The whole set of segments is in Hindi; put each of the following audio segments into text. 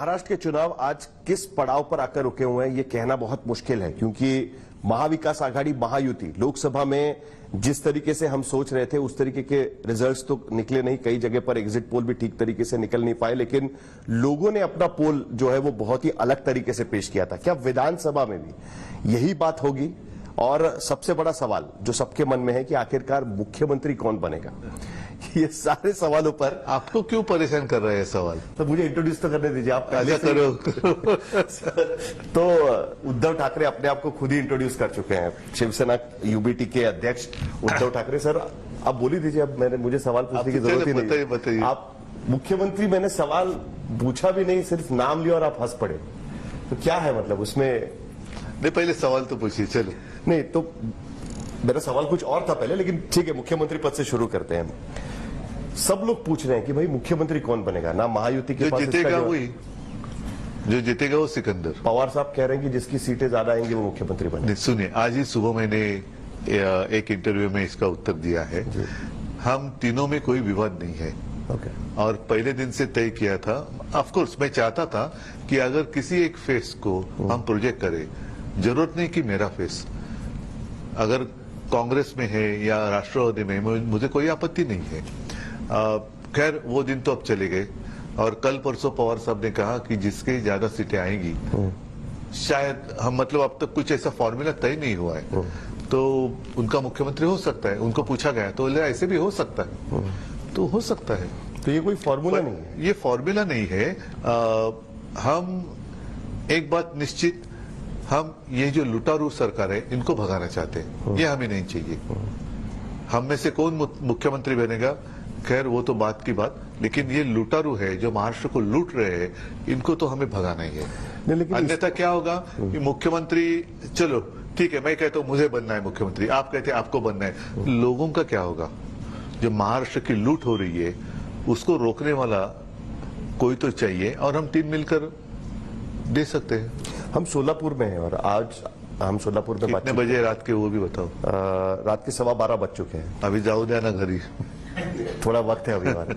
महाराष्ट्र के चुनाव आज किस पड़ाव पर आकर रुके हुए हैं ये कहना बहुत मुश्किल है, क्योंकि महाविकास आघाड़ी महायुति लोकसभा में जिस तरीके से हम सोच रहे थे उस तरीके के रिजल्ट्स तो निकले नहीं। कई जगह पर एग्जिट पोल भी ठीक तरीके से निकल नहीं पाए, लेकिन लोगों ने अपना पोल जो है वो बहुत ही अलग तरीके से पेश किया था। क्या विधानसभा में भी यही बात होगी? और सबसे बड़ा सवाल जो सबके मन में है कि आखिरकार मुख्यमंत्री कौन बनेगा? ये सारे सवालों पर आपको क्यों परेशान कर रहे हैं सवाल? तो मुझे इंट्रोड्यूस तो करने दीजिए आप। ऐसा करो। तो उद्धव ठाकरे अपने आप को खुद ही इंट्रोड्यूस कर चुके हैं, शिवसेना यूबीटी के अध्यक्ष उद्धव ठाकरे। सर आप बोल ही दीजिए, अब मुझे सवाल पूछने की जरूरत ही नहीं। बताइए। आप मुख्यमंत्री, मैंने सवाल पूछा भी नहीं, सिर्फ नाम लिया और आप हंस पड़े, तो क्या है मतलब उसमें? नहीं, पहले सवाल तो पूछिए। चलो नहीं तो मेरा सवाल कुछ और था पहले, लेकिन ठीक है, मुख्यमंत्री पद से शुरू करते हैं। सब लोग पूछ रहे हैं कि भाई मुख्यमंत्री कौन बनेगा ना? महायुति के जो पास जीतेगा वही, जो जीतेगा वो सिकंदर। पवार साहब कह रहे हैं कि जिसकी सीटें ज्यादा आएंगी वो मुख्यमंत्री बनेगा। सुनिए, आज ही सुबह मैंने एक इंटरव्यू में इसका उत्तर दिया है। हम तीनों में कोई विवाद नहीं है। और पहले दिन से तय किया था। ऑफ कोर्स मैं चाहता था कि अगर किसी एक फेस को हम प्रोजेक्ट करें, जरूरत नहीं कि मेरा फेस अगर कांग्रेस में है या राष्ट्रवादी में, मुझे कोई आपत्ति नहीं है। खैर वो दिन तो अब चले गए। और कल परसों पवार साहब ने कहा कि जिसके ज्यादा सीटें आएंगी, शायद हम मतलब अब तक कुछ ऐसा फॉर्मूला तय नहीं हुआ है, तो उनका मुख्यमंत्री हो सकता है। उनको पूछा गया तो ऐसे भी हो सकता है, तो हो सकता है। तो ये कोई फॉर्मूला नहीं है? ये फॉर्मूला नहीं है। हम एक बात निश्चित, हम ये जो लुटारू सरकार है इनको भगाना चाहते हैं। ये हमें नहीं चाहिए। हम में से कौन मुख्यमंत्री बनेगा, खैर वो तो बात की बात, लेकिन ये लुटारू है जो महाराष्ट्र को लूट रहे हैं, इनको तो हमें भगाना ही है। लेकिन अन्यथा क्या होगा कि मुख्यमंत्री, चलो ठीक है, मैं कहता हूं मुझे बनना है मुख्यमंत्री, आप कहते हैं आपको बनना है, लोगों का क्या होगा? जो महाराष्ट्र की लूट हो रही है उसको रोकने वाला कोई तो चाहिए, और हम तीन मिलकर दे सकते हैं। हम सोलापुर में हैं और आज हम सोलापुर में कितने बजे रात के वो भी बताओ? रात के 12:15 बज चुके हैं। अभी जाओ देना घरी, थोड़ा वक्त है अभी हमारे।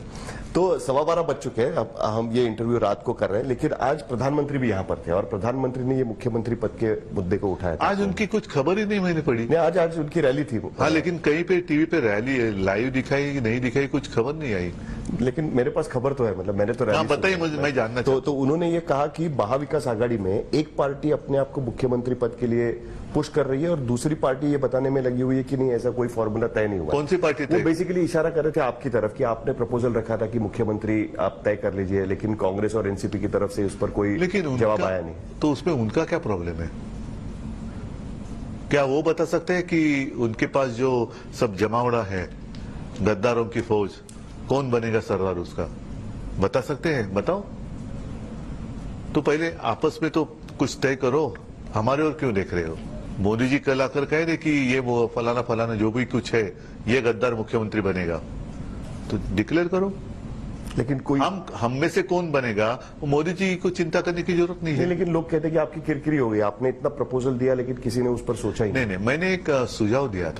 तो 12:15 बज चुके हैं। अब हम ये इंटरव्यू रात को कर रहे हैं, लेकिन आज प्रधानमंत्री भी यहाँ पर थे और प्रधानमंत्री ने ये मुख्यमंत्री पद के मुद्दे को उठाया था। आज उनकी कुछ खबर ही नहीं मैंने पढ़ी। नहीं, आज उनकी रैली थी। हाँ, लेकिन कहीं पे टीवी पे रैली लाइव दिखाई कि नहीं दिखाई, कुछ खबर नहीं आई। लेकिन मेरे पास खबर तो है, मतलब मैंने तो रैली। हाँ बताइए मुझे, मैं जानना तो उन्होंने ये कहा कि महाविकास आघाड़ी में एक पार्टी अपने आप को मुख्यमंत्री पद के लिए पुश कर रही है और दूसरी पार्टी ये बताने में लगी हुई है कि नहीं, ऐसा कोई फॉर्मूला तय नहीं हुआ। कौन सी पार्टी? वो बेसिकली इशारा कर रहे थे आपकी तरफ कि आपने प्रपोजल रखा था कि मुख्यमंत्री आप तय कर लीजिए, लेकिन कांग्रेस और एनसीपी की तरफ से उस पर कोई जवाब आया नहीं। तो उसमें उनका क्या प्रॉब्लम है? क्या वो बता सकते हैं कि उनके पास जो सब जमावड़ा है, गद्दारों की फौज, कौन बनेगा सरदार उसका? बता सकते हैं? बताओ तो। पहले आपस में तो कुछ तय करो, हमारे और क्यों देख रहे हो? मोदी जी कल आकर कह रहे कि ये वो फलाना फलाना जो भी कुछ है, ये गद्दार मुख्यमंत्री बनेगा, तो डिक्लेयर करो। लेकिन कोई हम में से कौन बनेगा, वो मोदी जी को चिंता करने की जरूरत नहीं है। लेकिन लोग कहते हैं कि आपकी किरकिरी हो गई, आपने इतना प्रपोजल दिया लेकिन किसी ने उस पर सोचा ही नहीं। मैंने एक सुझाव दिया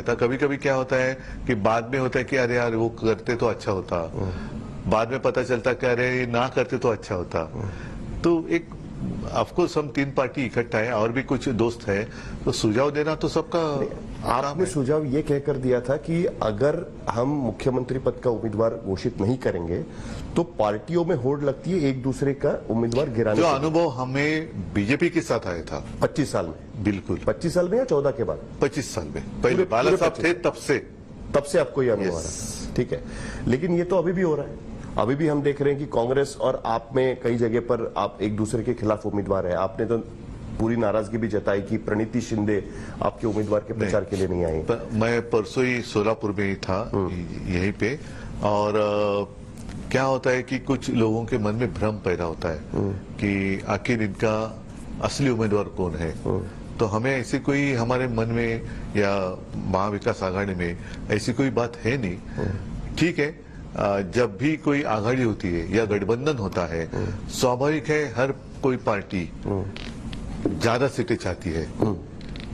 था। कभी कभी क्या होता है कि बाद में होता है कि अरे यार वो करते तो अच्छा होता, बाद में पता चलता कि अरे ना करते तो अच्छा होता। तो एक ऑफकोर्स हम तीन पार्टी इकट्ठा है और भी कुछ दोस्त है, तो सुझाव देना तो सबका। आपने सुझाव ये कहकर दिया था कि अगर हम मुख्यमंत्री पद का उम्मीदवार घोषित नहीं करेंगे तो पार्टियों में होड़ लगती है एक दूसरे का उम्मीदवार गिराने। जो अनुभव हमें बीजेपी के साथ आया था 25 साल में। बिल्कुल 25 साल में या 14 के बाद? 25 साल में। पहले बाला साहब थे, तब से आपको यह अनुभव आ रहा है। ठीक है, लेकिन ये तो अभी भी हो रहा है। अभी भी हम देख रहे हैं कि कांग्रेस और आप में कई जगह पर आप एक दूसरे के खिलाफ उम्मीदवार है। आपने तो पूरी नाराजगी भी जताई कि प्रणीति शिंदे आपके उम्मीदवार के प्रचार के लिए नहीं आई। मैं परसों ही सोलापुर में ही था, यहीं पे। और क्या होता है कि कुछ लोगों के मन में भ्रम पैदा होता है कि आखिर इनका असली उम्मीदवार कौन है। तो हमें ऐसी कोई हमारे मन में या महाविकास आघाड़ी में ऐसी कोई बात है नहीं। ठीक है, जब भी कोई आघाड़ी होती है या गठबंधन होता है, स्वाभाविक है हर कोई पार्टी ज्यादा सीटें चाहती है,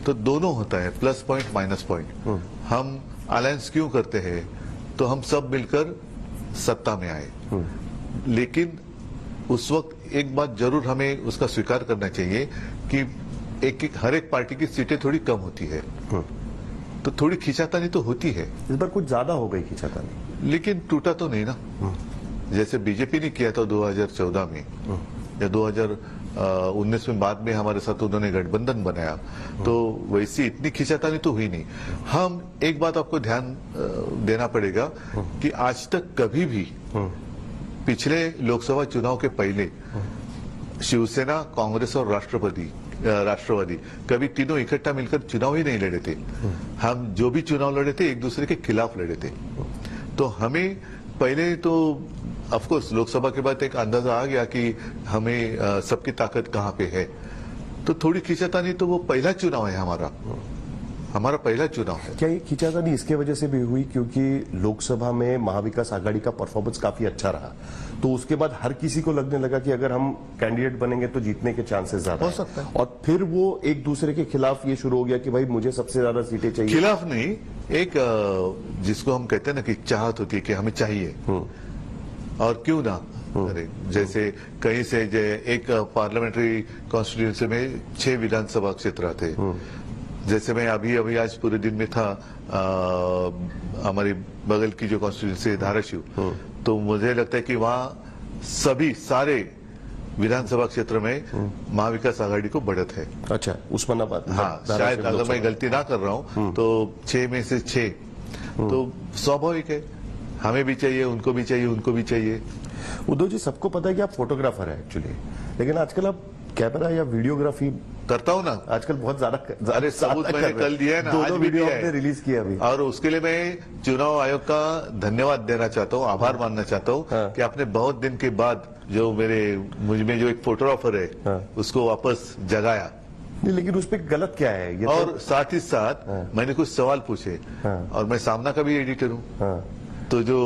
तो दोनों होता है, प्लस पॉइंट माइनस पॉइंट। हम अलायंस क्यों करते हैं? तो हम सब मिलकर सत्ता में आए, लेकिन उस वक्त एक बात जरूर हमें उसका स्वीकार करना चाहिए कि हर एक पार्टी की सीटें थोड़ी कम होती है, तो थोड़ी खींचातानी तो होती है। इस बार कुछ ज्यादा हो गई खींचातानी, लेकिन टूटा तो नहीं ना, जैसे बीजेपी ने किया था 2014 में या 2019 में, बाद में हमारे साथ उन्होंने गठबंधन बनाया, तो वैसी इतनी खींचातानी तो हुई नहीं। हम एक बात आपको ध्यान देना पड़ेगा कि आज तक कभी भी पिछले लोकसभा चुनाव के पहले शिवसेना, कांग्रेस और राष्ट्रवादी कभी तीनों इकट्ठा मिलकर चुनाव ही नहीं लड़े थे। हम जो भी चुनाव लड़े थे एक दूसरे के खिलाफ लड़े थे। तो हमें पहले तो ऑफ कोर्स लोकसभा के बाद एक अंदाजा आ गया कि हमें सबकी ताकत कहां पे है, तो थोड़ी खींचातानी तो वो पहला चुनाव है हमारा पहला चुनाव है। क्या ये खींचातानी इसके वजह से भी हुई क्योंकि लोकसभा में महाविकास आघाड़ी का परफॉर्मेंस काफी अच्छा रहा, तो उसके बाद हर किसी को लगने लगा कि अगर हम कैंडिडेट बनेंगे तो जीतने के चांसेस ज्यादा हो सकता है, और फिर वो एक दूसरे के खिलाफ ये शुरू हो गया कि भाई मुझे सबसे ज्यादा सीटें चाहिए। खिलाफ नहीं, एक जिसको हम कहते हैं ना कि चाहत होती है कि हमें चाहिए और क्यों ना अरे जैसे कहीं से एक पार्लियामेंट्री कॉन्स्टिट्यूंसी में 6 विधानसभा क्षेत्र आते, जैसे मैं अभी आज पूरे दिन में था हमारी बगल की जो कॉन्स्टिट्यूंसी है धाराशिव, तो मुझे लगता है कि वहाँ सारे विधानसभा क्षेत्र में महाविकास आघाड़ी को बढ़त है। अच्छा, उस्मानाबाद, हाँ, शायद अगर मैं गलती ना कर रहा हूँ तो 6 में से 6, तो स्वाभाविक है, हमें भी चाहिए, उनको भी चाहिए, उनको भी चाहिए। उद्धव जी, सबको पता है कि आप फोटोग्राफर है एक्चुअली, लेकिन आजकल आप कैमरा या वीडियोग्राफी करता हूँ ना आजकल बहुत ज्यादा। अरे सबूत मैंने कल दिया है ना, दो वीडियो आपने रिलीज किया अभी, और उसके लिए मैं चुनाव आयोग का धन्यवाद देना चाहता हूँ, आभार मानना चाहता हूँ कि आपने बहुत दिन के बाद जो मुझ में जो एक फोटोग्राफर है उसको वापस जगाया। नहीं, लेकिन उस पर गलत क्या है ये, और साथ ही साथ मैंने कुछ सवाल पूछे, और मैं सामना का भी एडिटर हूँ, तो जो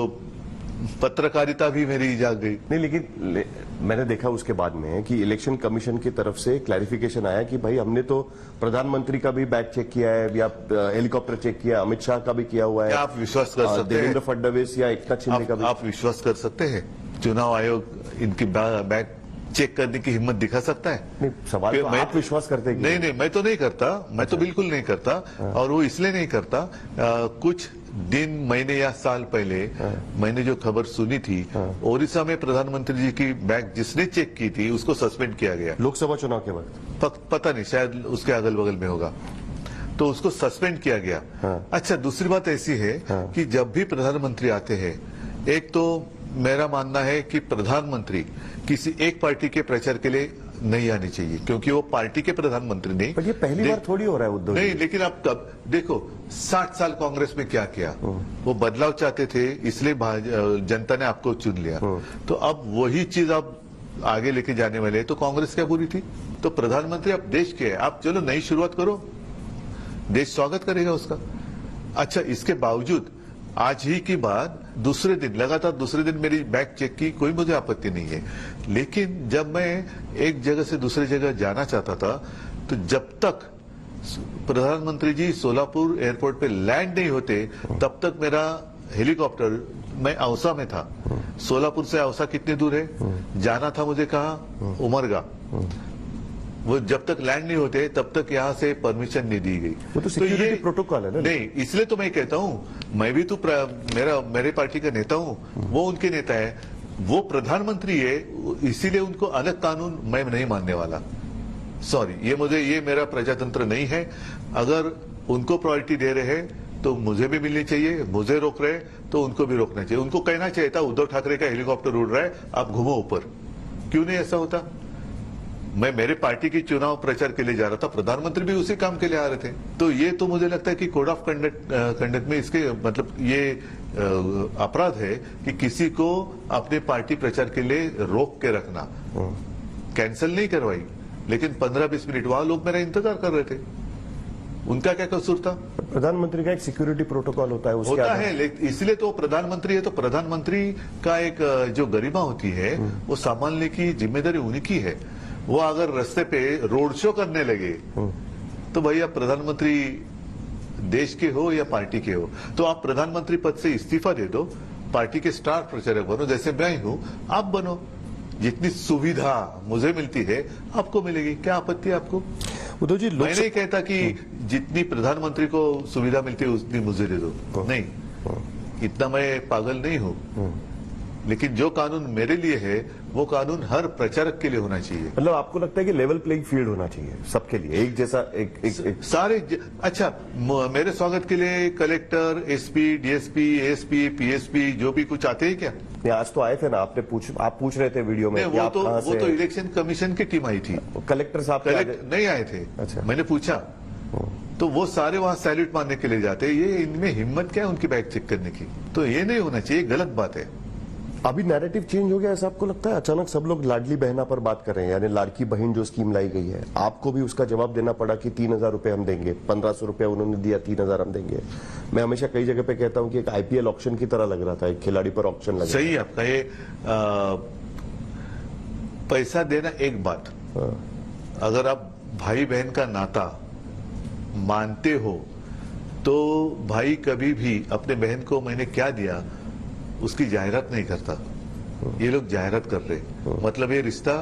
पत्रकारिता भी मेरी जाग गई। नहीं, लेकिन मैंने देखा उसके बाद में कि इलेक्शन कमीशन की तरफ से क्लैरिफिकेशन आया कि भाई हमने तो प्रधानमंत्री का भी बैग चेक किया है या हेलीकॉप्टर चेक किया, अमित शाह का भी किया हुआ है। आप विश्वास कर सकते हैं देवेंद्र फडणवीस या एकनाथ शिंदे का भी? आप विश्वास कर सकते हैं चुनाव आयोग इनकी बैग चेक करने की हिम्मत दिखा सकता है? नहीं, सवाल तो आप विश्वास करते हैं? नहीं, मैं तो नहीं करता, मैं तो बिल्कुल नहीं करता, और वो इसलिए नहीं करता, कुछ दिन, महीने या साल पहले मैंने जो खबर सुनी थी, ओडिशा में प्रधानमंत्री जी की बैग जिसने चेक की थी उसको सस्पेंड किया गया लोकसभा चुनाव के वक्त। पता नहीं, शायद उसके अगल बगल में होगा, तो उसको सस्पेंड किया गया। अच्छा, दूसरी बात ऐसी है कि जब भी प्रधानमंत्री आते हैं, एक तो मेरा मानना है कि प्रधानमंत्री किसी एक पार्टी के प्रचार के लिए नहीं आनी चाहिए, क्योंकि वो पार्टी के प्रधानमंत्री नहीं। पर ये पहली बार थोड़ी हो रहा है उद्धव जी। नहीं, लेकिन आप कब देखो 60 साल कांग्रेस में क्या किया, वो बदलाव चाहते थे, इसलिए जनता ने आपको चुन लिया, तो अब वही चीज आप आगे लेके जाने वाले, तो कांग्रेस क्या बुरी थी? तो प्रधानमंत्री आप देश के हैं, आप चलो नई शुरुआत करो, देश स्वागत करेगा उसका। अच्छा, इसके बावजूद आज ही की बात लगातार दूसरे दिन मेरी बैग चेक की, कोई मुझे आपत्ति नहीं है, लेकिन जब मैं एक जगह से दूसरी जगह जाना चाहता था, तो जब तक प्रधानमंत्री जी सोलापुर एयरपोर्ट पे लैंड नहीं होते, तब तक मेरा हेलीकॉप्टर, मैं औसा में था, सोलापुर से औसा कितनी दूर है, जाना था मुझे कहा, उमरगा, वो जब तक लैंड नहीं होते तब तक यहाँ से परमिशन नहीं दी गई। वो तो सिक्योरिटी प्रोटोकॉल है ना? नहीं, इसलिए तो मैं कहता हूँ, मैं भी तो मेरे पार्टी का नेता हूँ, वो उनके नेता है, वो प्रधानमंत्री है, इसीलिए उनको अलग कानून मैं नहीं मानने वाला। सॉरी, ये मेरा प्रजातंत्र नहीं है। अगर उनको प्रायोरिटी दे रहे हैं तो मुझे भी मिलनी चाहिए, मुझे रोक रहे तो उनको भी रोकना चाहिए। उनको कहना चाहिए था उद्धव ठाकरे का हेलीकॉप्टर उड़ रहा है, आप घूमो ऊपर, क्यों नहीं ऐसा होता? मैं मेरे पार्टी की चुनाव प्रचार के लिए जा रहा था, प्रधानमंत्री भी उसी काम के लिए आ रहे थे। तो ये तो मुझे लगता है कि कोड ऑफ कंडक्ट में इसके मतलब ये अपराध है कि किसी को अपने पार्टी प्रचार के लिए रोक के रखना। कैंसिल नहीं करवाई, लेकिन 15-20 मिनट वहां लोग मेरा इंतजार कर रहे थे, उनका क्या कसूर था? प्रधानमंत्री का एक सिक्योरिटी प्रोटोकॉल होता है, इसलिए तो प्रधानमंत्री है, तो प्रधानमंत्री का एक जो गरिमा होती है वो संभालने की जिम्मेदारी उनकी है। वो अगर रास्ते पे रोड शो करने लगे तो भैया प्रधानमंत्री देश के हो या पार्टी के हो, तो आप प्रधानमंत्री पद से इस्तीफा दे दो, पार्टी के स्टार प्रचारक बनो, जैसे मैं हूं, आप बनो, जितनी सुविधा मुझे मिलती है आपको मिलेगी। क्या आपत्ति है आपको? उद्धव जी, मैं नहीं कहता कि जितनी प्रधानमंत्री को सुविधा मिलती है उतनी मुझे दे दो, नहीं, इतना मैं पागल नहीं हूं। लेकिन जो कानून मेरे लिए है वो कानून हर प्रचारक के लिए होना चाहिए। मतलब आपको लगता है कि लेवल प्लेइंग फील्ड होना चाहिए सबके लिए, एक जैसा एक सारे अच्छा, मेरे स्वागत के लिए collector, SP, DSP, ASP, PSP जो भी कुछ आते हैं क्या? नहीं, आज तो आए थे ना, आप पूछ रहे थे वीडियो में कि आप कहां से? वो तो इलेक्शन कमीशन की टीम आई थी, कलेक्टर साहब नहीं आए थे। अच्छा। मैंने पूछा तो वो सारे वहां सैल्यूट मारने के लिए जाते हैं। ये इनमें हिम्मत क्या है उनकी बैग चेक करने की? तो ये नहीं होना चाहिए, गलत बात है। अभी नैरेटिव चेंज हो गया ऐसा आपको लगता है? अचानक सब लोग लाडली बहना पर बात कर रहे हैं, यानी लाड़की बहन जो स्कीम लाई गई है, आपको भी उसका जवाब देना पड़ा कि 3,000 रुपए हम देंगे, 1,500 रुपए उन्होंने दिया, 3,000 हम देंगे। मैं हमेशा कई जगह पे कहता हूं कि एक आईपीएल ऑक्शन की तरह लग रहा था, एक खिलाड़ी पर ऑक्शन लगा। सही आपका ये पैसा देना एक बात, अगर आप भाई बहन का नाता मानते हो तो भाई कभी भी अपने बहन को मैंने क्या दिया उसकी जाहिरात नहीं करता। ये लोग जाहिरात कर रहे, मतलब ये रिश्ता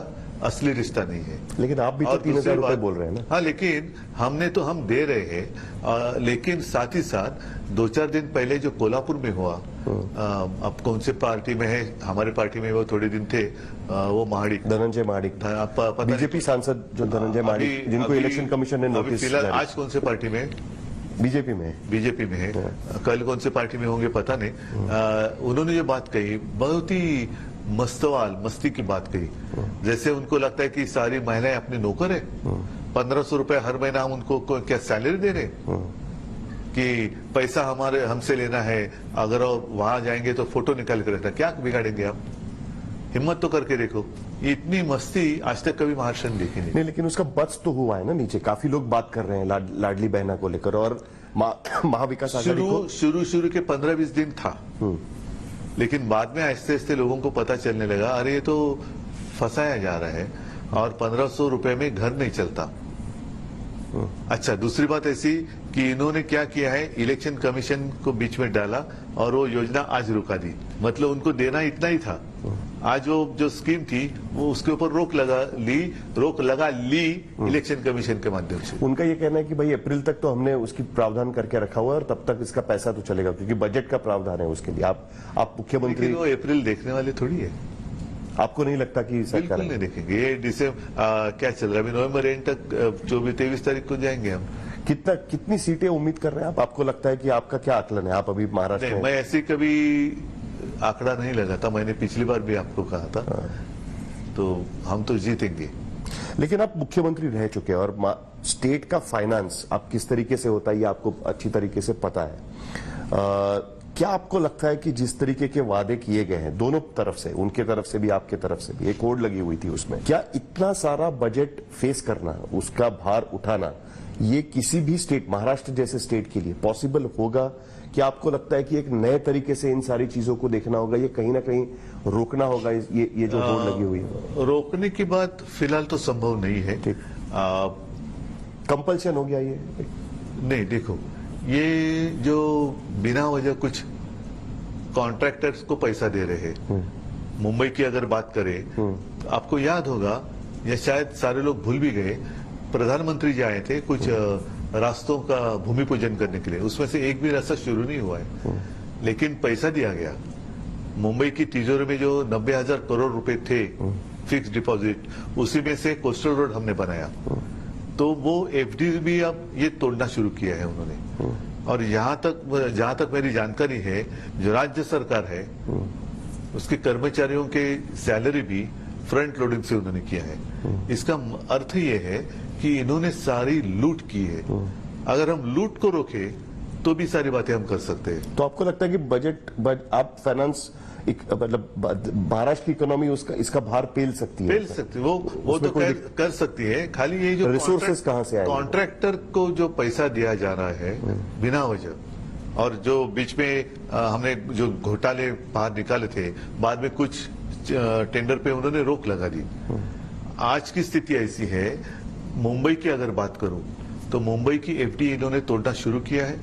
असली रिश्ता नहीं है। लेकिन आप भी तो 3,000 रुपए बोल रहे हैं ना? हाँ, लेकिन हम दे रहे हैं। लेकिन साथ ही साथ 2-4 दिन पहले जो कोल्हापुर में हुआ, अब कौन से पार्टी में है, हमारे पार्टी में वो थोड़े दिन थे, वो महाडिक, धनंजय महाडिक था, बीजेपी सांसद जो धनंजय महाडिक, जिनको इलेक्शन कमीशन ने नोटिस। फिलहाल आज कौन से पार्टी में? बीजेपी में है। कल कौन से पार्टी में होंगे पता नहीं। उन्होंने जो बात कही बहुत ही मस्ती की बात कही, जैसे उनको लगता है कि सारी महिलाएं अपने नौकर है। 1,500 रुपए हर महीना हम उनको क्या सैलरी दे रहे कि पैसा हमसे लेना है, अगर वहां जाएंगे तो फोटो निकाल कर रखना, क्या बिगाड़ेंगे आप? हिम्मत तो करके देखो। इतनी मस्ती आज तक कभी महाराष्ट्र ने देखी नहीं। लेकिन उसका बच तो हुआ है ना नीचे, काफी लोग बात कर रहे हैं लाडली बहना को लेकर, और महाविकास आघाड़ी को शुरू के 15-20 दिन था, लेकिन बाद में आहिस्ते आहिस्ते लोगों को पता चलने लगा, अरे ये तो फंसाया जा रहा है और 1,500 रुपए में घर नहीं चलता। अच्छा, दूसरी बात ऐसी कि इन्होंने क्या किया है, इलेक्शन कमीशन को बीच में डाला और वो योजना आज रुका दी। मतलब उनको देना इतना ही था। आज वो जो स्कीम थी वो उसके ऊपर रोक लगा ली इलेक्शन कमीशन के माध्यम से। उनका ये कहना है कि भाई अप्रैल तक तो हमने उसकी प्रावधान करके रखा हुआ है और तब तक इसका पैसा तो चलेगा, क्योंकि बजट का प्रावधान है उसके लिए। आप मुख्यमंत्री, वो अप्रैल देखने वाले थोड़ी है। आपको नहीं लगता कि बिल्कुल नहीं देखेंगे। ये दिसंबर क्या चल रहा है, अभी नवंबर एंड तक 24-23 तारीख को जाएंगे हम। कितनी सीटें उम्मीद कर रहे हैं आप? आपको लगता है कि आपका क्या आकलन है? आप अभी महाराष्ट्र में। मैं ऐसे कभी आंकड़ा नहीं लगाता, मैंने पिछली बार भी आपको कहा था। तो हम तो जीतेंगे। लेकिन आप मुख्यमंत्री रह चुके हैं और स्टेट का फाइनेंस आप किस तरीके से होता है ये आपको अच्छी तरीके से पता है। क्या आपको लगता है कि जिस तरीके के वादे किए गए हैं दोनों तरफ से, उनके तरफ से भी आपके तरफ से भी, एक होड़ लगी हुई थी उसमें, क्या इतना सारा बजट फेस करना, उसका भार उठाना, ये किसी भी स्टेट, महाराष्ट्र जैसे स्टेट के लिए पॉसिबल होगा? क्या आपको लगता है कि एक नए तरीके से इन सारी चीजों को देखना होगा, ये कहीं ना कहीं रोकना होगा, ये जो होड़ लगी हुई है? रोकने की बात फिलहाल तो संभव नहीं है। कंपल्शन हो गया ये? नहीं, देखो, ये जो बिना वजह कुछ कॉन्ट्रैक्टर्स को पैसा दे रहे हैं, मुंबई की अगर बात करें तो आपको याद होगा, या शायद सारे लोग भूल भी गए, प्रधानमंत्री जी आए थे कुछ रास्तों का भूमि पूजन करने के लिए, उसमें से एक भी रास्ता शुरू नहीं हुआ है, लेकिन पैसा दिया गया। मुंबई की तिजोरी में जो 90,000 करोड़ रुपए थे फिक्स डिपॉजिट, उसी में से कोस्टल रोड हमने बनाया। तो वो एफडी भी अब ये तोड़ना शुरू किया है उन्होंने। और जहां तक मेरी जानकारी है, जो राज्य सरकार है उसके कर्मचारियों के सैलरी भी फ्रंट लोडिंग से उन्होंने किया है। इसका अर्थ ये है कि इन्होंने सारी लूट की है। अगर हम लूट को रोके तो भी सारी बातें हम कर सकते हैं। तो आपको लगता है कि आप फाइनेंस, मतलब महाराष्ट्र की इकोनॉमी इसका भार पेल सकती है? पेल सकती है, वो तो कर सकती है। खाली ये जो रिसोर्सेस कहां से आएंगे? कॉन्ट्रैक्टर को जो पैसा दिया जा रहा है बिना वजह, और जो बीच में हमने जो घोटाले बाहर निकाले थे, बाद में कुछ टेंडर पे उन्होंने रोक लगा दी। आज की स्थिति ऐसी है, मुंबई की अगर बात करूं तो मुंबई की एफडी इन्होंने तोड़ना शुरू किया है।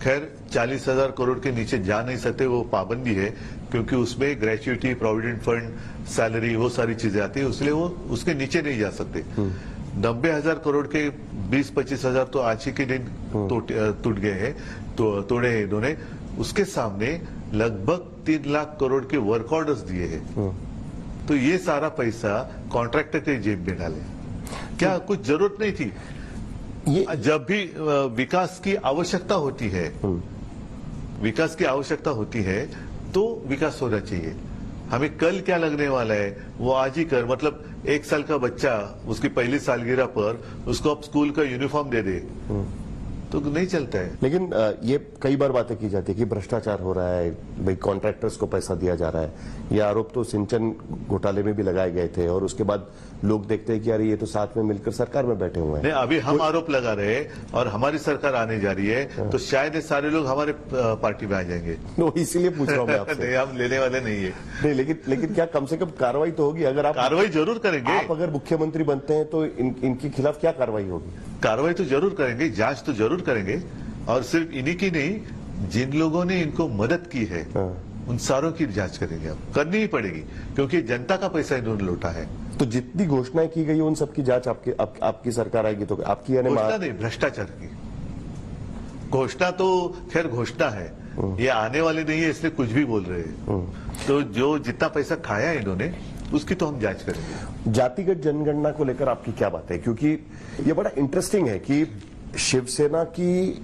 खैर 40,000 करोड़ के नीचे जा नहीं सकते, वो पाबंदी है, क्योंकि उसमें ग्रेच्युटी, प्रोविडेंट फंड, सैलरी, वो सारी चीजें आती है, इसलिए वो उसके नीचे नहीं जा सकते। 90,000 करोड़ के 20-25,000 तो आज ही के दिन टूट गए हैं, तो तोड़े हैं इन्होंने। उसके सामने लगभग 3 लाख करोड़ के वर्क ऑर्डर्स दिए हैं। तो ये सारा पैसा कॉन्ट्रैक्टर के जेब में डाले, क्या कुछ जरूरत नहीं थी? जब भी विकास की आवश्यकता होती है, विकास की आवश्यकता होती है तो विकास होना चाहिए। हमें कल क्या लगने वाला है वो आज ही कर, मतलब 1 साल का बच्चा उसकी पहली सालगिरह पर उसको अब स्कूल का यूनिफॉर्म दे दे तो नहीं चलता है। लेकिन ये कई बार बातें की जाती है कि भ्रष्टाचार हो रहा है, भाई कॉन्ट्रैक्टर्स को पैसा दिया जा रहा है। ये आरोप तो सिंचन घोटाले में भी लगाए गए थे, और उसके बाद लोग देखते हैं कि यार ये तो साथ में मिलकर सरकार में बैठे हुए हैं। नहीं, अभी हम आरोप लगा रहे हैं और हमारी सरकार आने जा रही है, तो शायद ये सारे लोग हमारे पार्टी में आ जाएंगे। इसीलिए पूछ रहा हूँ मैं आपसे। नहीं, हम लेने वाले नहीं है। नहीं, लेकिन क्या कम से कम कार्रवाई तो होगी? अगर आप कार्रवाई जरूर करेंगे। आप अगर मुख्यमंत्री बनते हैं तो इनके खिलाफ क्या कार्रवाई होगी? कार्रवाई तो जरूर करेंगे, जांच तो जरूर करेंगे, और सिर्फ इन्हीं की नहीं, जिन लोगों ने इनको मदद की है उन सारों की जांच करेंगे। अब करनी ही पड़ेगी, क्योंकि जनता का पैसा इन्होंने लूटा है। तो जितनी घोषणाएं की गई उन सबकी जांच आपकी सरकार आएगी तो आपकी घोषणा नहीं, भ्रष्टाचार की घोषणा तो खैर घोषणा है, ये आने वाले नहीं है, इसलिए कुछ भी बोल रहे हैं। तो जो जितना पैसा खाया है इन्होंने उसकी तो हम जांच करेंगे। जातिगत जनगणना को लेकर आपकी क्या बात है? क्योंकि ये बड़ा इंटरेस्टिंग है कि शिवसेना की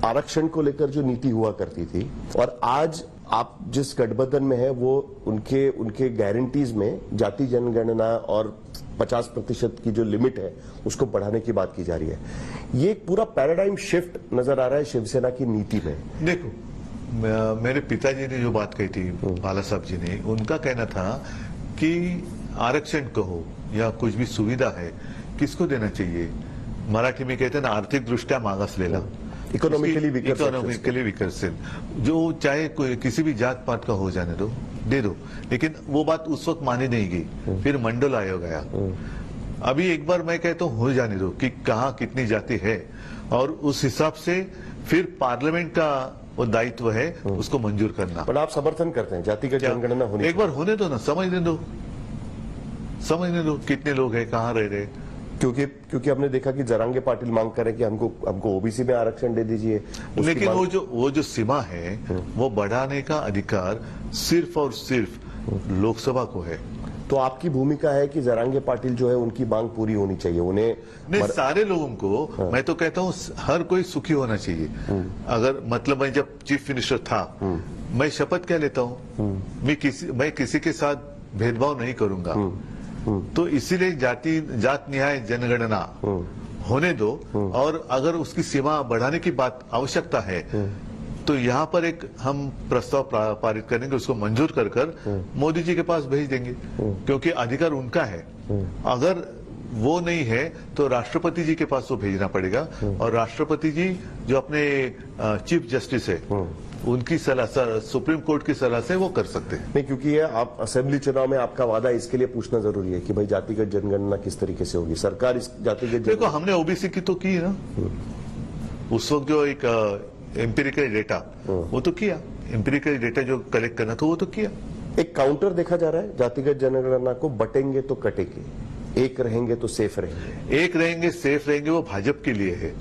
आरक्षण को लेकर जो नीति हुआ करती थी, और आज आप जिस गठबंधन में है वो उनके गारंटीज में जाति जनगणना और 50% की जो लिमिट है उसको बढ़ाने की बात की जा रही है। ये एक पूरा पैराडाइम शिफ्ट नजर आ रहा है शिवसेना की नीति में। देखो, मेरे पिताजी ने जो बात कही थी, बाला साहब जी ने, उनका कहना था कि आरक्षण कहो या कुछ भी सुविधा है किसको देना चाहिए, मराठी में कहते हैं ना, आर्थिक दृष्टया मागासलेला, इकोनॉमिकली विकसित, जो चाहे किसी भी जात पात का हो जाने दे दो। लेकिन वो बात उस वक्त मानी नहीं गई, फिर मंडल आयोग आया। अभी एक बार मैं कहता हूं हो जाने दो कि कहाँ कितनी जाति है, और उस हिसाब से फिर पार्लियामेंट का वो दायित्व है उसको मंजूर करना। पर आप समर्थन करते हैं जातिगत जनगणना होनी? एक बार होने दो ना, समझने दो कितने लोग हैं, कहाँ रह रहे। क्योंकि हमने देखा कि जरांगे पाटिल मांग करें कि हमको ओबीसी में आरक्षण दे दीजिए। लेकिन वो जो सीमा है वो बढ़ाने का अधिकार सिर्फ और सिर्फ लोकसभा को है। तो आपकी भूमिका है कि जरांगे पाटिल जो है उनकी मांग पूरी होनी चाहिए, उन्हें नहीं, सारे लोगों को। मैं तो कहता हूँ हर कोई सुखी होना चाहिए। अगर मतलब मैं जब चीफ मिनिस्टर था, मैं शपथ क्या लेता हूँ, मैं किसी के साथ भेदभाव नहीं करूंगा। तो इसीलिए जात न्याय जनगणना होने दो, और अगर उसकी सीमा बढ़ाने की बात आवश्यकता है तो यहाँ पर एक हम प्रस्ताव पारित करेंगे, उसको मंजूर कर मोदी जी के पास भेज देंगे, क्योंकि अधिकार उनका है। अगर वो नहीं है तो राष्ट्रपति जी के पास वो भेजना पड़ेगा, और राष्ट्रपति जी जो अपने चीफ जस्टिस है उनकी सलाह, सुप्रीम कोर्ट की सलाह से वो कर सकते हैं। नहीं, क्योंकि ये आप असेंबली चुनाव में आपका वादा, इसके लिए पूछना जरूरी है कि भाई जातिगत जनगणना किस तरीके से होगी। सरकार इस जातिगत देखो, हमने ओबीसी की तो की है ना, उस वक्त जो एक एम्पिरिकल डेटा वो तो किया, एम्पिरिकल डेटा जो कलेक्ट करना था वो तो किया। एक काउंटर देखा जा रहा है जातिगत जनगणना को, बटेंगे तो कटेंगे, एक रहेंगे तो सेफ रहेंगे। एक रहेंगे सेफ रहेंगे वो भाजपा के लिए है,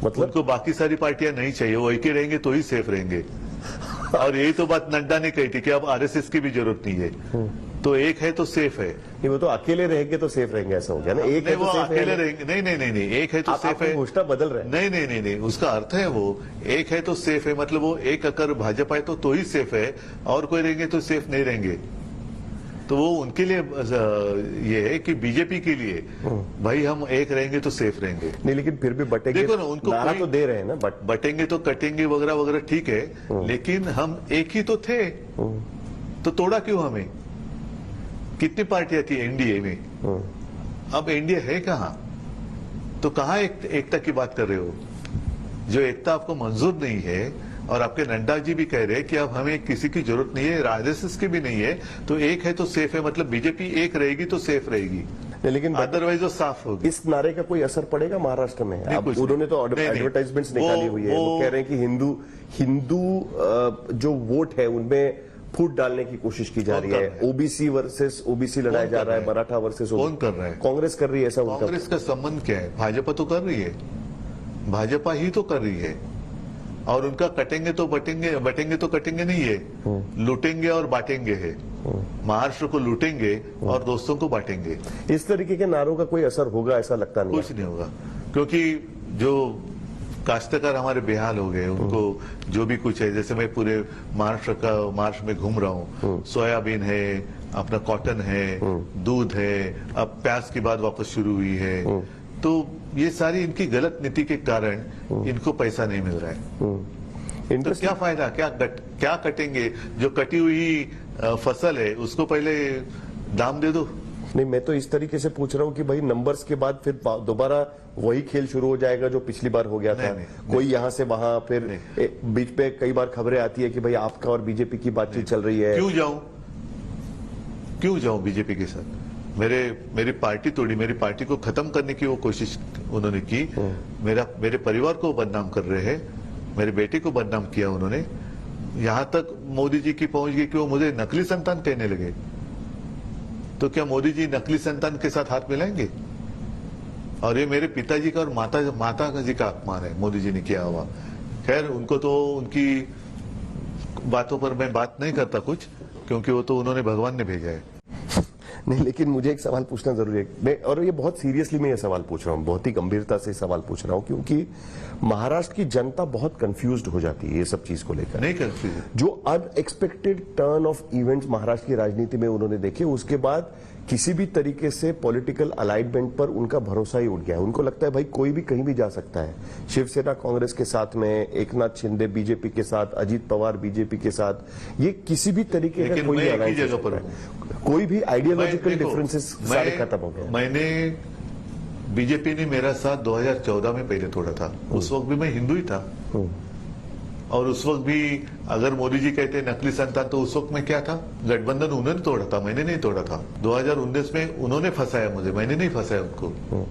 मतलब उनको बाकी सारी पार्टियां नहीं चाहिए, वो एक ही रहेंगे तो ही सेफ रहेंगे। और यही तो बात नड्डा ने कही थी कि अब आरएसएस की भी जरूरत नहीं है, तो एक है तो सेफ है। नहीं, वो तो अकेले रहेंगे तो सेफ रहेंगे, ऐसा हो गया ना। एक है तो सेफ अकेले रहेंगे, नहीं, एक है तो सेफ है। घोषणा बदल रहे हैं। नहीं, उसका अर्थ है वो एक है तो सेफ है, मतलब वो एक अगर भाजपा है तो ही सेफ है, और कोई रहेंगे तो सेफ नहीं रहेंगे। तो वो उनके लिए ये है कि बीजेपी के लिए भाई हम एक रहेंगे तो सेफ रहेंगे। नहीं, लेकिन फिर भी बटेंगे, देखो ना, उनको नारा तो दे रहे हैं ना, बटेंगे तो कटेंगे वगैरह वगैरह, ठीक है, लेकिन हम एक ही तो थे, तो तोड़ा क्यों हमें? कितनी पार्टियां थी एनडीए में, अब एनडीए है कहां? तो कहां एकता की बात कर रहे हो? जो एकता आपको मंजूर नहीं है, और आपके नड्डा जी भी कह रहे हैं कि अब हमें किसी की जरूरत नहीं है, आरएसएस की भी नहीं है, तो एक है तो सेफ है, मतलब बीजेपी एक रहेगी तो सेफ रहेगी। लेकिन अदरवाइज वो साफ होगी। इस नारे का कोई असर पड़ेगा महाराष्ट्र में? अब कुछ उन्होंने तो नहीं। एडवर्टाइजमेंट्स निकाली हुई है, वो कह रहे हैं कि हिंदू जो वोट है उनमें फूट डालने की कोशिश की जा रही है। ओबीसी वर्सेस ओबीसी लड़ाया जा रहा है, मराठा वर्सेस कौन कर रहा है? कांग्रेस कर रही है। ऐसा उनका कांग्रेस का संबंध क्या है? भाजपा तो कर रही है, भाजपा ही तो कर रही है। और उनका कटेंगे तो बटेंगे तो कटेंगे नहीं है, लूटेंगे और बांटेंगे है। महाराष्ट्र को लूटेंगे और दोस्तों को बांटेंगे। इस तरीके के नारों का कोई असर होगा ऐसा लगता नहीं? कुछ नहीं होगा, क्योंकि जो काश्तकार हमारे बेहाल हो गए, उनको जो भी कुछ है, जैसे मैं पूरे महाराष्ट्र में घूम रहा हूँ, सोयाबीन है, अपना कॉटन है, दूध है, अब प्याज की बात वापस शुरू हुई है। तो ये सारी इनकी गलत नीति के कारण इनको पैसा नहीं मिल रहा है। तो क्या फायदा? क्या कटेंगे? जो कटी हुई फसल है उसको पहले दाम दे दो। नहीं, मैं तो इस तरीके से पूछ रहा हूँ कि भाई नंबर्स के बाद फिर दोबारा वही खेल शुरू हो जाएगा जो पिछली बार हो गया था। कोई यहाँ से वहां, फिर बीच पे कई बार खबरें आती है कि भाई आपका और बीजेपी की बातचीत चल रही है। क्यों जाऊं बीजेपी के साथ? मेरी पार्टी तोड़ी, मेरी पार्टी को खत्म करने की वो कोशिश उन्होंने की। मेरे परिवार को बदनाम कर रहे हैं, मेरे बेटे को बदनाम किया उन्होंने। यहां तक मोदी जी की पहुंच गई कि वो मुझे नकली संतान कहने लगे। तो क्या मोदी जी नकली संतान के साथ हाथ मिलाएंगे? और ये मेरे पिताजी का और माता जी का अपमान है मोदी जी ने किया हुआ। खैर, उनको तो उनकी बातों पर मैं बात नहीं करता कुछ, क्योंकि वो तो उन्होंने भगवान ने भेजा है। नहीं, लेकिन मुझे एक सवाल पूछना जरूरी है, और ये बहुत सीरियसली मैं ये सवाल पूछ रहा हूँ, बहुत ही गंभीरता से सवाल पूछ रहा हूँ, क्योंकि महाराष्ट्र की जनता बहुत कंफ्यूज्ड हो जाती है ये सब चीज को लेकर। नहीं कंफ्यूज, जो unexpected turn off events Maharashtra की राजनीति में उन्होंने देखे, उसके बाद किसी भी तरीके से पॉलिटिकल अलाइनमेंट पर उनका भरोसा ही उठ गया है। उनको लगता है भाई कोई भी कहीं भी जा सकता है। शिवसेना कांग्रेस के साथ में, एकनाथ शिंदे बीजेपी के साथ, अजीत पवार बीजेपी के साथ, ये किसी भी तरीके का कोई जगह पर कोई भी आइडियोलॉजिकल डिफरेंसेस सारे खत्म हो गए। मैंने बीजेपी ने मेरा साथ 2014 में पहले तोड़ा था। उस वक्त भी मैं हिंदू ही था, और उस वक्त भी अगर मोदी जी कहते नकली संतान, तो उस वक्त में क्या था? गठबंधन उन्होंने तोड़ा था, मैंने नहीं तोड़ा था। 2019 में उन्होंने फंसाया मुझे, मैंने नहीं फंसाया उनको।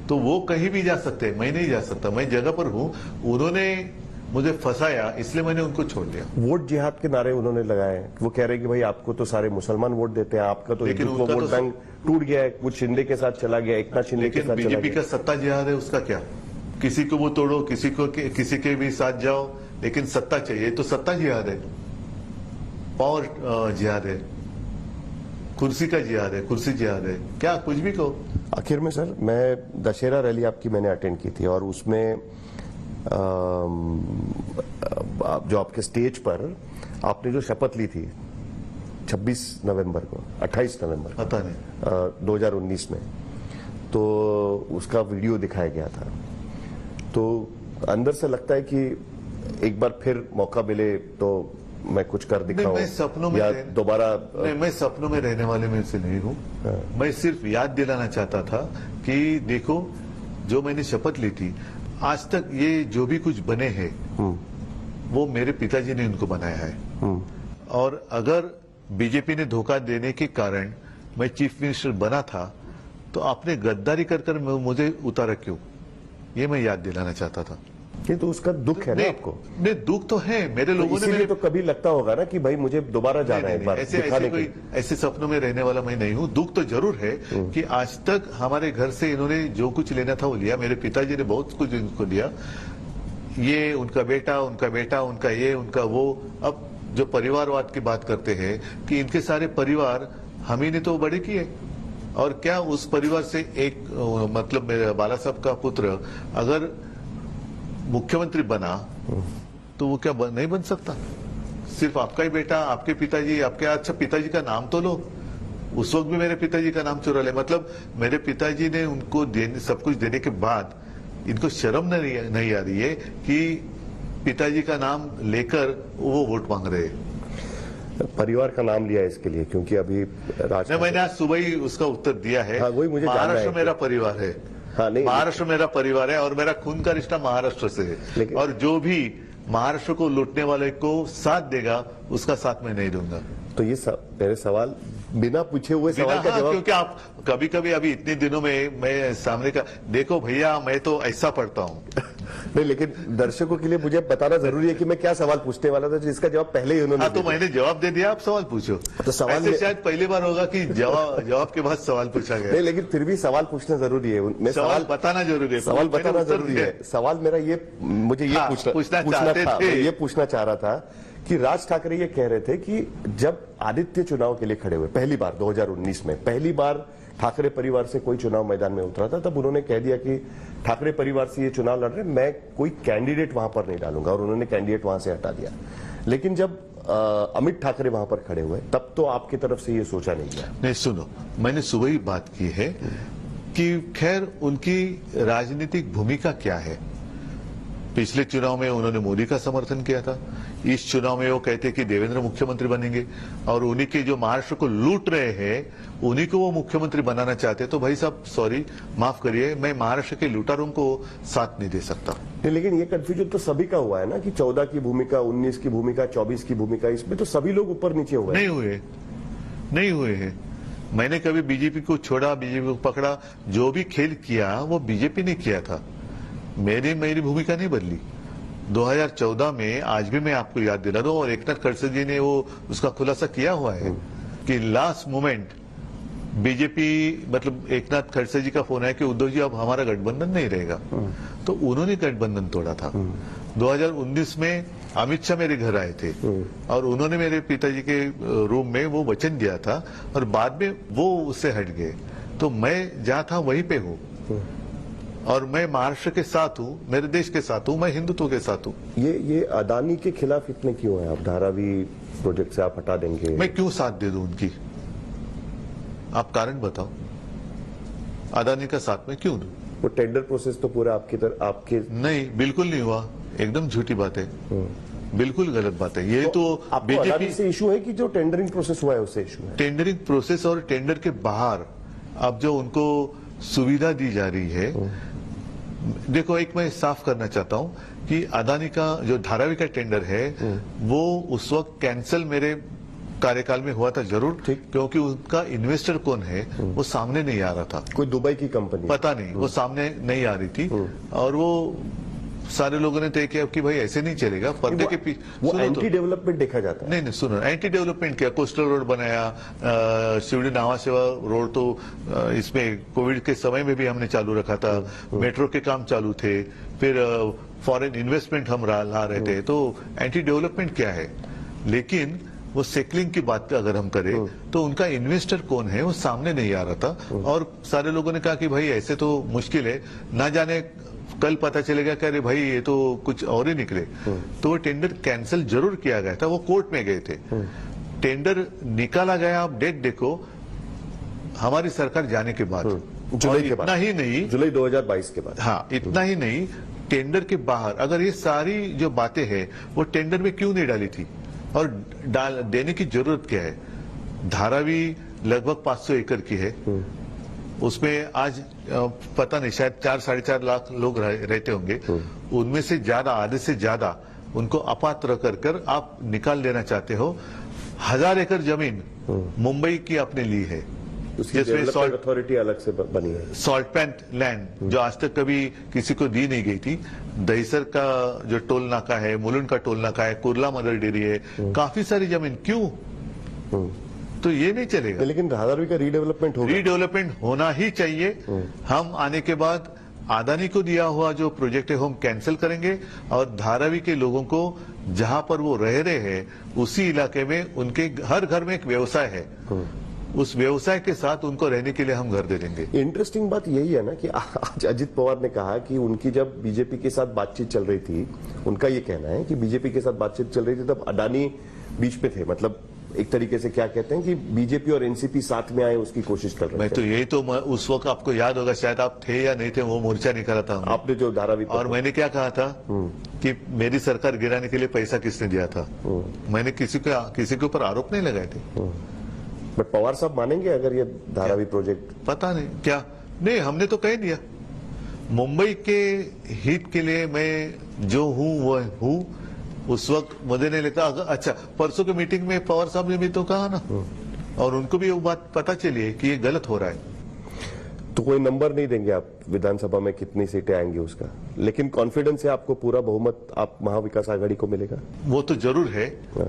तो वो कहीं भी जा सकते हैं, मैं नहीं जा सकता। मैं जगह पर हूं, उन्होंने मुझे फंसाया, इसलिए मैंने उनको छोड़ दिया। वोट जिहाद के नारे उन्होंने लगाए। वो कह रहे हैं कि भाई आपको तो सारे मुसलमान वोट देते हैं, आपका तो हिंदुत्व वोट बैंक टूट गया है, कुछ शिंदे के साथ चला गया, एकनाथ शिंदे के साथ चला गया। बीजेपी का सत्ता जिहाद है, उसका क्या? किसी को वो तोड़ो, किसी के भी साथ जाओ, लेकिन सत्ता चाहिए। तो सत्ता जिहाद है, पावर जिहाद है, कुर्सी का जिहाद है, कुर्सी जिहाद है, क्या कुछ भी कहो। आखिर में सर, मैं दशहरा रैली आपकी मैंने अटेंड की थी, और उसमें जो आपके स्टेज पर आपने जो शपथ ली थी 26 नवंबर को, 28 नवंबर पता नहीं 2019 में, तो उसका वीडियो दिखाया गया था। तो अंदर से लगता है कि एक बार फिर मौका मिले तो मैं कुछ कर दिखाऊं, मैं सपनों में या दोबारा। मैं सपनों में रहने वाले में से नहीं हूं। मैं सिर्फ याद दिलाना चाहता था कि देखो, जो मैंने शपथ ली थी, आज तक ये जो भी कुछ बने हैं वो मेरे पिताजी ने उनको बनाया है। और अगर बीजेपी ने धोखा देने के कारण मैं चीफ मिनिस्टर बना था, तो आपने गद्दारी कर मुझे उतारा क्यों? ये मैं याद दिलाना चाहता था। ये तो उसका दुख है ना आपको? नहीं, दुख तो है। मेरे लोगों ने इसीलिए तो कभी लगता होगा ना कि भाई मुझे दोबारा जाना है, एक बार दिखाने के लिए। ऐसे सपनों में रहने वाला मैं नहीं हूं। दुख तो जरूर है कि आज तक हमारे घर से इन्होंने जो कुछ लेना था वो लिया। मेरे पिताजी ने बहुत कुछ इनको दिया। ये उनका बेटा, उनका ये, उनका वो। अब जो परिवारवाद की बात करते हैं कि इनके सारे परिवार हम ही ने तो बड़े किए, और क्या उस परिवार से एक मतलब मेरे बाला साहब का पुत्र अगर मुख्यमंत्री बना तो वो क्या नहीं बन सकता? सिर्फ आपका ही बेटा, आपके पिताजी, आपके अच्छा पिताजी का नाम तो लो। उस वक्त भी मेरे पिताजी का नाम चुरा ले। मतलब मेरे पिताजी ने उनको सब कुछ देने के बाद इनको शर्म नहीं आ रही है कि पिताजी का नाम लेकर वो वोट मांग रहे हैं। परिवार का नाम लिया इसके लिए क्योंकि अभी मैंने आज सुबह ही उसका उत्तर दिया है। हाँ, वही मुझे महाराष्ट्र मेरा परिवार है। हाँ, नहीं, महाराष्ट्र मेरा परिवार है और मेरा खून का रिश्ता महाराष्ट्र से है। और जो भी महाराष्ट्र को लूटने वाले को साथ देगा, उसका साथ मैं नहीं दूंगा। तो ये मेरे सवाल बिना पूछे हुए सवाल का जवाब। क्योंकि आप कभी कभी अभी इतने दिनों में मैं सामने का देखो भैया मैं तो ऐसा पढ़ता हूँ नहीं, लेकिन दर्शकों के लिए मुझे बताना जरूरी है कि मैं क्या सवाल पूछने वाला था, जिसका जवाब पहले ही उन्होंने तो मैंने जवाब दे दिया, आप सवाल पूछो। तो सवाल ऐसे शायद पहली बार होगा कि जवाब के बाद सवाल पूछा गया। नहीं, लेकिन फिर भी सवाल पूछना जरूरी है। मैं सवाल बताना जरूरी है। सवाल बताना जरूरी है। सवाल मेरा ये, मुझे ये पूछना चाह रहा था कि राज ठाकरे ये कह रहे थे कि जब आदित्य चुनाव के लिए खड़े हुए पहली बार 2019 में, पहली बार ठाकरे परिवार से कोई चुनाव मैदान में उतरा था, तब उन्होंने कह दिया कि ठाकरे परिवार से ये चुनाव लड़ रहे, मैं कोई कैंडिडेट वहां पर नहीं डालूंगा, और उन्होंने कैंडिडेट वहां से हटा दिया। लेकिन जब अमित ठाकरे वहां पर खड़े हुए, तब तो आपकी तरफ से ये सोचा नहीं गया। नहीं, सुनो, मैंने सुबह ही बात की है कि खैर उनकी राजनीतिक भूमिका क्या है। पिछले चुनाव में उन्होंने मोदी का समर्थन किया था, इस चुनाव में वो कहते कि देवेंद्र मुख्यमंत्री बनेंगे, और उन्हीं के जो महाराष्ट्र को लूट रहे हैं उन्हीं को वो मुख्यमंत्री बनाना चाहते। तो भाई साहब सॉरी, माफ करिए, मैं महाराष्ट्र के लूटारों को साथ नहीं दे सकता। नहीं, लेकिन ये कंफ्यूजन तो सभी का हुआ है ना कि 14 की भूमिका, 19 की भूमिका, 24 की भूमिका, इसमें तो सभी लोग ऊपर नीचे हुए। नहीं हुए हैं। मैंने कभी बीजेपी को छोड़ा, बीजेपी को पकड़ा, जो भी खेल किया वो बीजेपी ने किया था। मेरी भूमिका नहीं बदली। 2014 में आज भी मैं आपको याद दिला दूं, और एकनाथ खड़से जी ने वो उसका खुलासा किया हुआ है कि लास्ट मोमेंट बीजेपी, मतलब एकनाथ खड़से जी का फोन है कि उद्धव जी अब हमारा गठबंधन नहीं रहेगा, तो उन्होंने गठबंधन तोड़ा था। 2019 में अमित शाह मेरे घर आए थे और उन्होंने मेरे पिताजी के रूम में वो वचन दिया था, और बाद में वो उससे हट गए। तो मैं जहां था वहीं पे हूँ, और मैं महाराष्ट्र के साथ हूँ, मेरे देश के साथ हूँ, मैं हिंदुत्व के साथ हूँ। ये अदानी के खिलाफ इतने क्यों हैं आप? धारावी प्रोजेक्ट से आप हटा देंगे? मैं क्यों साथ दे दूं उनकी? आप कारण बताओ, अदानी का साथ में क्यों दूं? वो टेंडर प्रोसेस तो पूरा आपके नहीं, बिल्कुल नहीं हुआ, एकदम झूठी बात है, बिल्कुल गलत बात है। ये तो बीजेपी से इशू है कि जो टेंडरिंग प्रोसेस हुआ है उससे इशू है? टेंडरिंग प्रोसेस और टेंडर के बाहर अब जो उनको सुविधा दी जा रही है, देखो एक मैं साफ करना चाहता हूं कि अदानी का जो धारावी का टेंडर है वो उस वक्त कैंसिल मेरे कार्यकाल में हुआ था जरूर, क्योंकि उनका इन्वेस्टर कौन है वो सामने नहीं आ रहा था। कोई दुबई की कंपनी, पता नहीं, वो सामने नहीं आ रही थी, और वो सारे लोगों ने तय किया कि भाई ऐसे नहीं चलेगा। पर्दे के पीछे वो एंटी डेवलपमेंट देखा जाता है। नहीं, सुनो, एंटी डेवलपमेंट क्या, कोस्टल रोड बनाया, शिवडी नावा सेवा रोड तो इसमें कोविड के समय में भी हमने चालू रखा था, मेट्रो के काम चालू थे, फिर फॉरेन इन्वेस्टमेंट हम ला रहे थे, तो एंटी डेवलपमेंट क्या है। लेकिन वो सेकलिंग की बात अगर हम करें तो उनका इन्वेस्टर कौन है वो सामने नहीं आ रहा था, और सारे लोगों ने कहा कि भाई ऐसे तो मुश्किल है, ना जाने कल पता चलेगा कि अरे भाई ये तो कुछ और ही निकले। तो वो टेंडर कैंसिल जरूर किया गया था, वो कोर्ट में गए थे, टेंडर निकाला गया। आप डेट देखो, हमारी सरकार जाने के बाद, जुलाई के बाद, इतना ही नहीं, जुलाई 2022 के बाद, हाँ इतना ही नहीं, टेंडर के बाहर अगर ये सारी जो बातें हैं वो टेंडर में क्यों नहीं डाली थी, और देने की जरूरत क्या है। धारावी लगभग 500 एकड़ की है, उसमें आज पता नहीं शायद 4-4.5 लाख लोग रहते होंगे, उनमें से ज्यादा, आधे से ज्यादा उनको अपात्र कर आप निकाल देना चाहते हो। 1000 एकड़ जमीन मुंबई की अपने ली है, जिसमें सॉल्ट अथॉरिटी अलग से बनी है, सॉल्ट पैंट लैंड जो आज तक कभी किसी को दी नहीं गई थी। दहीसर का जो टोल नाका है, मुलुंड का टोल नाका है, कुर्ला मदर डेयरी है, काफी सारी जमीन, क्यों? तो ये नहीं चलेगा। लेकिन धारावी का रीडेवलपमेंट होगा, रीडेवलपमेंट होना ही चाहिए। हम आने के बाद अदानी को दिया हुआ जो प्रोजेक्ट है हम कैंसिल करेंगे, और धारावी के लोगों को जहां पर वो रह रहे हैं उसी इलाके में उनके हर घर में एक व्यवसाय है, उस व्यवसाय के साथ उनको रहने के लिए हम घर दे देंगे। इंटरेस्टिंग बात यही है ना कि आज अजित पवार ने कहा कि उनकी जब बीजेपी के साथ बातचीत चल रही थी, उनका ये कहना है कि बीजेपी के साथ बातचीत चल रही थी तब अडानी बीच में थे, मतलब एक तरीके से क्या कहते हैं कि बीजेपी और एनसीपी साथ में आए उसकी कोशिश कर रहे थे। मैं तो यही तो उस वक्त आपको याद होगा, शायद आप थे या नहीं थे, वो मोर्चा निकाला था आपने जो धारावी, और मैंने क्या कहा था कि मेरी सरकार गिराने के लिए पैसा किसने दिया था। मैंने किसी के ऊपर आरोप नहीं लगाए थे। बट पवार साहब मानेंगे अगर ये धारावी प्रोजेक्ट, पता नहीं क्या, नहीं हमने तो कह दिया मुंबई के हित के लिए मैं जो हूं वो हूं। उस वक्त मुझे नहीं लगता, अच्छा परसों की मीटिंग में पवार साहब ने भी तो कहा ना और उनको भी वो बात पता चली है कि ये गलत हो रहा है। तो कोई नंबर नहीं देंगे आप विधानसभा में कितनी सीटें आएंगी उसका, लेकिन कॉन्फिडेंस है आपको पूरा बहुमत आप महाविकास आघाड़ी को मिलेगा? वो तो जरूर है।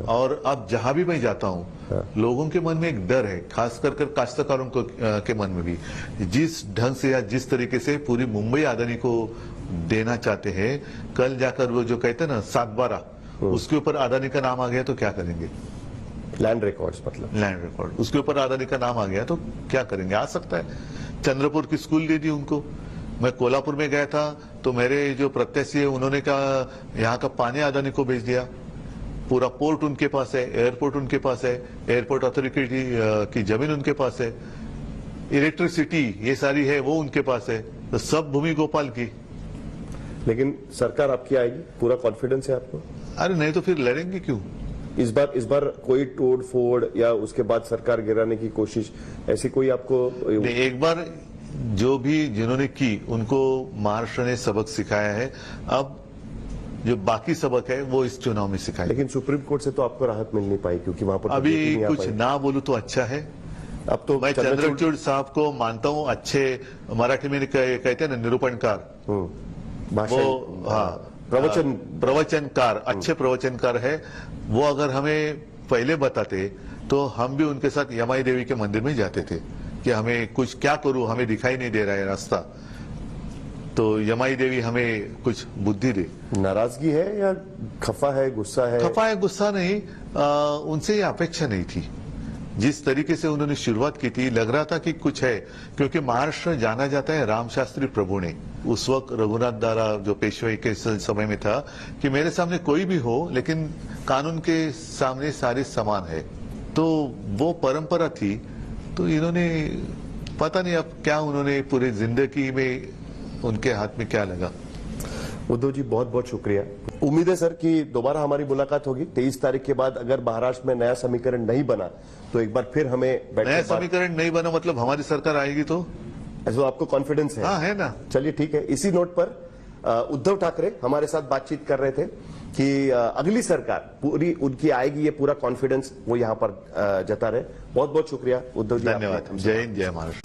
और अब जहां भी मैं जाता हूं, लोगों के मन में एक डर है, खास कर काश्तकारों के मन में भी। जिस ढंग से या जिस तरीके से पूरी मुंबई अदानी को देना चाहते हैं, कल जाकर वो जो कहते हैं ना 7/12, उसके ऊपर अदानी का नाम आ गया तो क्या करेंगे? लैंड रिकॉर्ड्स, मतलब लैंड रिकॉर्ड, उसके ऊपर अदानी का नाम आ गया तो क्या करेंगे? आ सकता है। चंद्रपुर की स्कूल दे दी उनको। मैं कोल्हापुर में गया था तो मेरे जो प्रत्याशी है उन्होंने कहा यहाँ का पानी अदानी को भेज दिया। पूरा पोर्ट उनके पास है, एयरपोर्ट उनके पास है, एयरपोर्ट अथॉरिटी की जमीन उनके पास है, इलेक्ट्रिसिटी ये सारी है वो उनके पास है, तो सब भूमि गोपाल की। लेकिन सरकार आपकी आएगी, पूरा कॉन्फिडेंस है आपको? अरे नहीं तो फिर लड़ेंगे क्यों? इस बार कोई तोड़ फोड़ या उसके बाद सरकार गिराने की कोशिश ऐसी कोई आपको? नहीं, एक बार जो भी जिन्होंने की उनको महाराष्ट्र ने सबक सिखाया है। अब जो बाकी सबक है वो इस चुनाव में सिखाया। लेकिन सुप्रीम कोर्ट से तो आपको राहत मिल नहीं पाई क्योंकि वहां पर अभी कुछ ना बोलूं तो अच्छा है। अब तो मैं चंद्रचूड़ साहब को मानता हूं, अच्छे मराठी में कहते हैं ना निरूपणकार, वो हाँ प्रवचनकार, अच्छे प्रवचनकार है। वो अगर हमें पहले बताते तो हम भी उनके साथ यमाई देवी के मंदिर में जाते थे कि हमें कुछ क्या करूं, हमें दिखाई नहीं दे रहा है रास्ता, तो यमाई देवी हमें कुछ बुद्धि दे। नाराजगी है या खफा है, गुस्सा है? खफा है, गुस्सा नहीं। उनसे ये अपेक्षा नहीं थी। जिस तरीके से उन्होंने शुरुआत की थी लग रहा था कि कुछ है, क्योंकि महाराष्ट्र जाना जाता है रामशास्त्री प्रभु ने। उस वक्त रघुनाथ दारा जो पेशवाई के समय में था कि मेरे सामने कोई भी हो लेकिन कानून के सामने सारे समान है, तो वो परंपरा थी। तो इन्होंने पता नहीं अब क्या उन्होंने पूरी जिंदगी में उनके हाथ में क्या लगा। उद्धव जी बहुत बहुत शुक्रिया। उम्मीद है सर कि दोबारा हमारी मुलाकात होगी 23 तारीख के बाद। अगर महाराष्ट्र में नया समीकरण नहीं बना तो एक बार फिर हमें नया समीकरण नहीं बना मतलब हमारी सरकार आएगी तो ऐसा आपको कॉन्फिडेंस है? हाँ है ना। चलिए ठीक है। इसी नोट पर उद्धव ठाकरे हमारे साथ बातचीत कर रहे थे कि अगली सरकार पूरी उनकी आएगी, ये पूरा कॉन्फिडेंस वो यहाँ पर जता रहे। बहुत बहुत शुक्रिया उद्धव जी। धन्यवाद। जय हिंद, जय महाराष्ट्र।